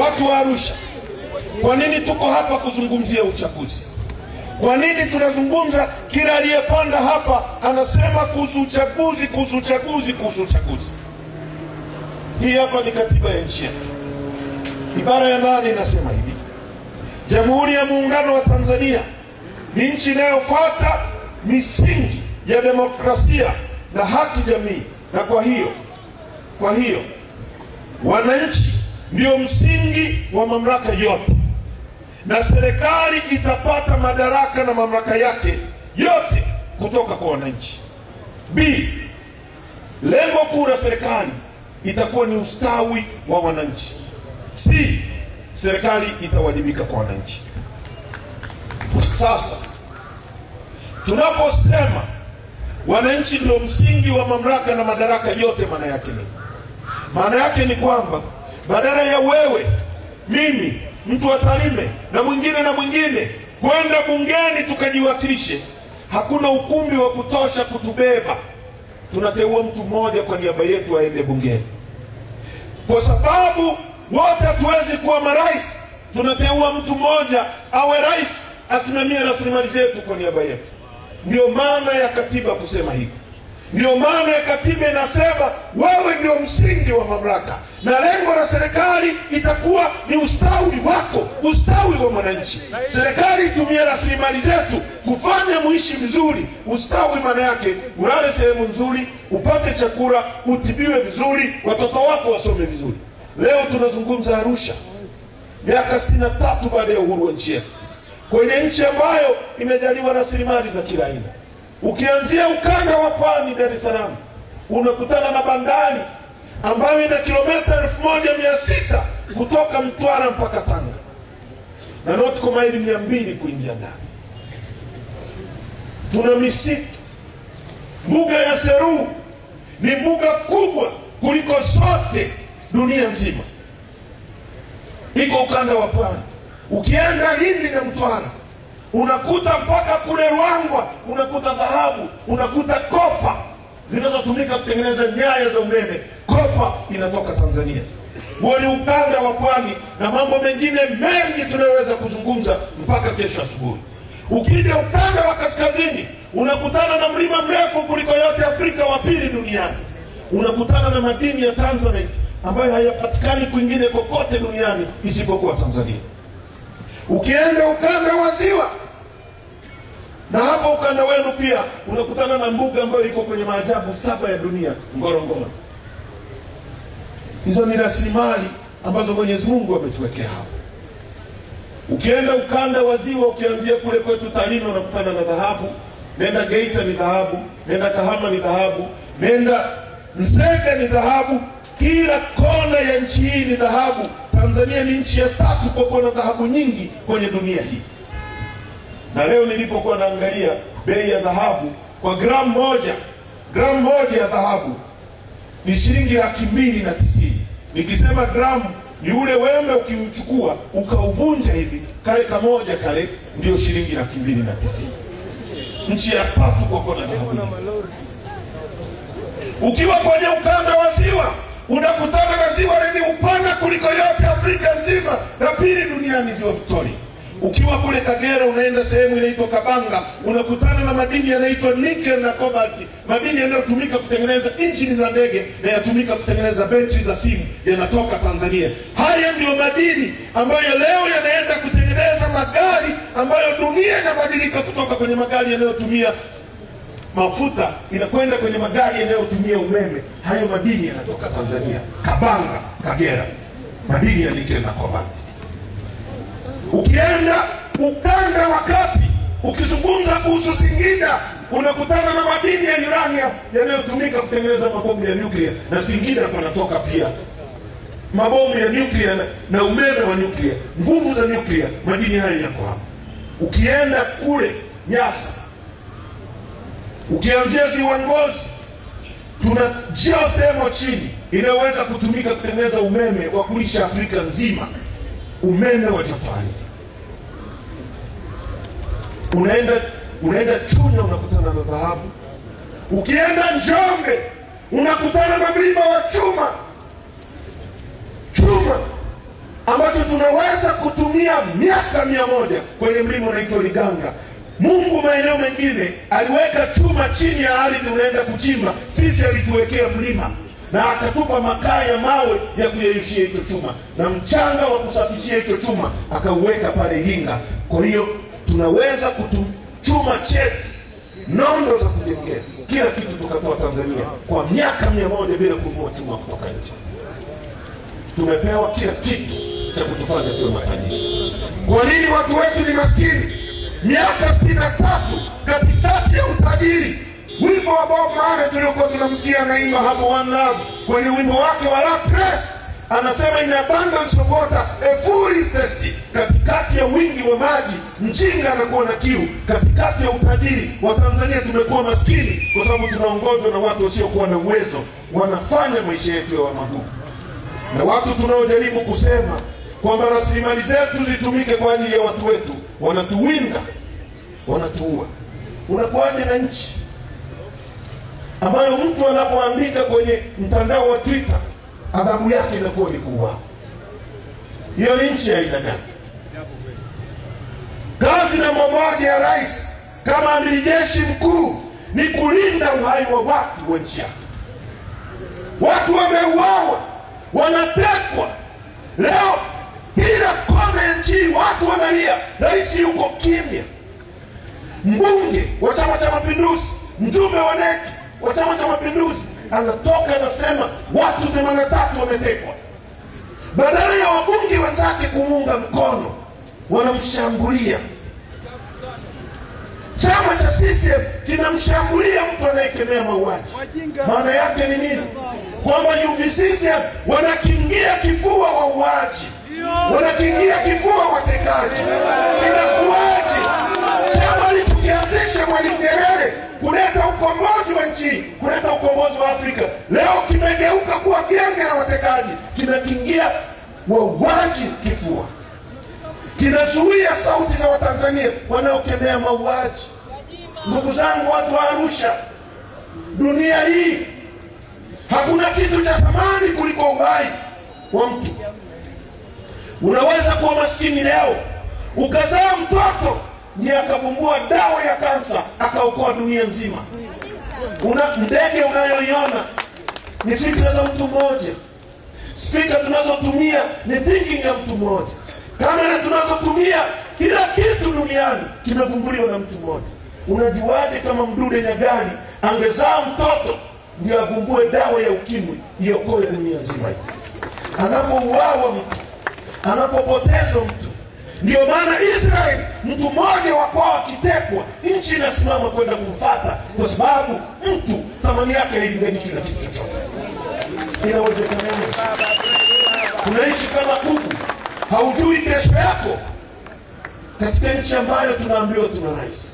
Watu wa Arusha, kwa nini tuko hapa kuzungumzia uchaguzi? Kwa nini tunazungumza? Kila aliyepanda hapa anasema kuhusu uchaguzi, kuhusu uchaguzi, kuhusu uchaguzi. Hii hapa ni katiba ya nchi yetu. Ibara ya 8 inasema hivi: Jamhuri ya Muungano wa Tanzania ni nchi inayofuata misingi ya demokrasia na haki jamii, na kwa hiyo wananchi ndio msingi wa mamlaka yote, na serikali itapata madaraka na mamlaka yake yote kutoka kwa wananchi. B, lengo kuu la serikali itakuwa ni ustawi wa wananchi. C, serikali itawajibika kwa wananchi. Sasa tunaposema wananchi ndio msingi wa mamlaka na madaraka yote, maana yake ni Maana yake ni kwamba badala ya wewe, mimi, mtu wa Tarime na mwingine kwenda bungeni tukajiwakilishe, hakuna ukumbi wa kutosha kutubeba, tunateua mtu mmoja kwa niaba yetu aende bungeni. Kwa sababu wote hatuwezi kuwa marais, tunateua mtu mmoja awe rais, asimamie rasilimali zetu kwa niaba yetu. Ndio maana ya katiba kusema hivi. Ndio maana ya katiba inasema wewe ndio msingi wa mamlaka, na lengo la serikali itakuwa ni ustawi wako, ustawi wa mwananchi. Serikali itumie rasilimali zetu kufanya muishi vizuri. Ustawi maana yake ulale sehemu nzuri, upate chakula, utibiwe vizuri, watoto wako wasome vizuri. Leo tunazungumza Arusha, miaka 63 baada ya uhuru wa nchi yetu, kwenye nchi ambayo imejaliwa rasilimali za kila aina. Ukianzia ukanda wa Pwani, Dar es Salaam, unakutana na bandari ambayo ina kilomita 1600 kutoka Mtwara mpaka Tanga, na nautical maili 200 kuingia ndani. Tuna misitu. Mbuga ya Seru ni mbuga kubwa kuliko zote dunia nzima, iko ukanda wa Pwani. Ukienda Lindi na Mtwara, unakuta mpaka kule Ruangwa, unakuta dhahabu, unakuta kopa zinazotumika kutengeneza nyaya za umeme. Kopa inatoka Tanzania. Huo ni ukanda wa Pwani, na mambo mengine mengi tunayoweza kuzungumza mpaka kesho asubuhi. Ukija ukanda wa kaskazini, unakutana na mlima mrefu kuliko yote Afrika, wa pili duniani. Unakutana na madini ya Tanzanite ambayo hayapatikani kwingine kokote duniani isipokuwa Tanzania. Ukienda ukanda wa Ziwa, na hapo ukanda wenu pia, unakutana na mbuga ambayo iko kwenye maajabu 7 ya dunia, Ngorongoro. Hizo ni rasilimali ambazo Mwenyezi Mungu ametuwekea hapo. Ukienda ukanda wa Ziwa, ukianzia kule kwetu Tarime, unakutana na dhahabu. Nenda Geita ni dhahabu, nenda Kahama ni dhahabu, nenda Nzega ni dhahabu. Kila kona ya nchi hii ni dhahabu. Tanzania ni nchi ya 3 kwa kuwa na dhahabu nyingi kwenye dunia hii. Na leo nilipokuwa naangalia bei ya dhahabu, kwa gramu moja ya dhahabu ni shilingi 290,000. Nikisema gramu ni ule wembe ukiuchukua ukauvunja hivi, kale kamoja kale ndio shilingi 290,000. Nchi ya 3 kwa kuwa na dhahabu. Ukiwa kwenye ukanda wa Ziwa, unakutana na ziwa lenye upana kuliko yote Afrika nzima, na pili duniani, ziwa Victoria. Ukiwa kule Kagera, unaenda sehemu inaitwa Kabanga, unakutana na madini yanaitwa nickel na cobalt, madini yanayotumika kutengeneza injini za ndege na yatumika kutengeneza betri za simu, yanatoka Tanzania. Haya ndio madini ambayo leo yanaenda kutengeneza magari ambayo dunia inabadilika kutoka kwenye magari yanayotumia mafuta inakwenda kwenye magari yanayotumia umeme. Hayo madini yanatoka Tanzania, Kabanga, Kagera, madini ya nickel na cobalt. Ukienda ukanda wa kati, ukizungumza kuhusu Singida, unakutana na madini ya uranium yanayotumika kutengeneza mabomu ya nuclear, na Singida panatoka pia mabomu ya nuclear na umeme wa nuclear, nguvu za nuclear. Madini haya yako hapa. Ukienda kule Nyasa, ukianzia ziwa Ngozi, tuna geothermal chini inaweza kutumika kutengeneza umeme wa kulisha Afrika nzima, umeme wa joto ardhi. Unaenda Chunya, unakutana na dhahabu. Ukienda Njombe, unakutana na mlima wa chuma. ambacho tunaweza kutumia miaka 100 kwenye mlima unaitwa Liganga. Mungu maeneo mengine aliweka chuma chini ya ardhi unaenda kuchimba, sisi alituwekea mlima na akatupa makaa ya mawe ya kuyeyushia hicho chuma na mchanga wa kusafishia hicho chuma akauweka pale Iringa. Kwa hiyo tunaweza kutuchuma chetu, nondo za kujengea, kila kitu tukatoa Tanzania kwa miaka 100 bila kununua chuma kutoka nje. Tumepewa kila kitu cha kutufanya tuwe matajiri. Kwa nini watu wetu ni maskini? Miaka 63 katikati ya utajiri. Wimbo wa Bob Marley tuliokuwa tunamsikia anaimba hapo One Love, kwenye wimbo wake wa Love Trace anasema in abundance of water a fool is thirsty. Katikati ya wingi wa maji mjinga anakuwa na kiu. Katikati ya utajiri wa Tanzania tumekuwa maskini kwa sababu tunaongozwa na watu wasiokuwa na uwezo, wanafanya maisha yetu yawe magumu. Na watu tunaojaribu kusema kwamba rasilimali zetu zitumike kwa ajili ya watu wetu, wanatuwinda, wanatuua. Unakuwaje na nchi ambayo mtu anapoandika kwenye mtandao wa Twitter adhabu yake inakuwa ni kuuawa? Hiyo ni nchi ya aina gani? Kazi namba moja ya rais kama amiri jeshi mkuu ni kulinda uhai wa watu wa nchi yake. Watu wameuawa, wanatekwa. Leo kila kona ya nchi watu wanalia, rais yuko kimya. Mbunge wa Chama cha Mapinduzi, mjumbe wa NEC wa Chama cha Mapinduzi anatoka anasema watu 83 wametekwa. Badala ya wabunge wenzake kumunga mkono, wanamshambulia. Chama cha CCM kinamshambulia mtu anayekemea mauaji. Maana yake ni nini? Kwamba UVCCM wanakingia kifua wauaji, wanakingia kifua watekaji. Inakuaje? Chama alichokianzisha Mwalimu Nyerere kuleta ukombozi wa nchi, kuleta ukombozi wa Afrika, leo kimegeuka kuwa genge la watekaji, kinakingia wauaji kifua, kinazuia sauti za Watanzania wanaokemea mauaji. Ndugu zangu, watu wa Arusha, dunia hii hakuna kitu cha thamani kuliko uhai wa mtu. Unaweza kuwa maskini leo ukazaa mtoto ndiye akavumbua dawa ya kansa akaokoa dunia nzima. Ndege unayoiona ni fikra za mtu mmoja. Speaker tunazotumia ni thinking ya mtu mmoja. Kamera tunazotumia, kila kitu duniani kimevumbuliwa na mtu mmoja. Unajuaje kama Mdude Nyagali angezaa mtoto ndiye avumbue dawa ya ukimwi iokoe dunia nzima hii? Anapouawa mtu, anapopotezwa mtu. Ndio maana Israel, mtu mmoja wa kwao akitekwa, nchi inasimama kwenda kumfuata, kwa sababu mtu thamani yake hailinganishwi na kitu chochote. Inawezekanaje? Tunaishi kama kuku, haujui kesho yako, katika nchi ambayo tunaambiwa tuna rais.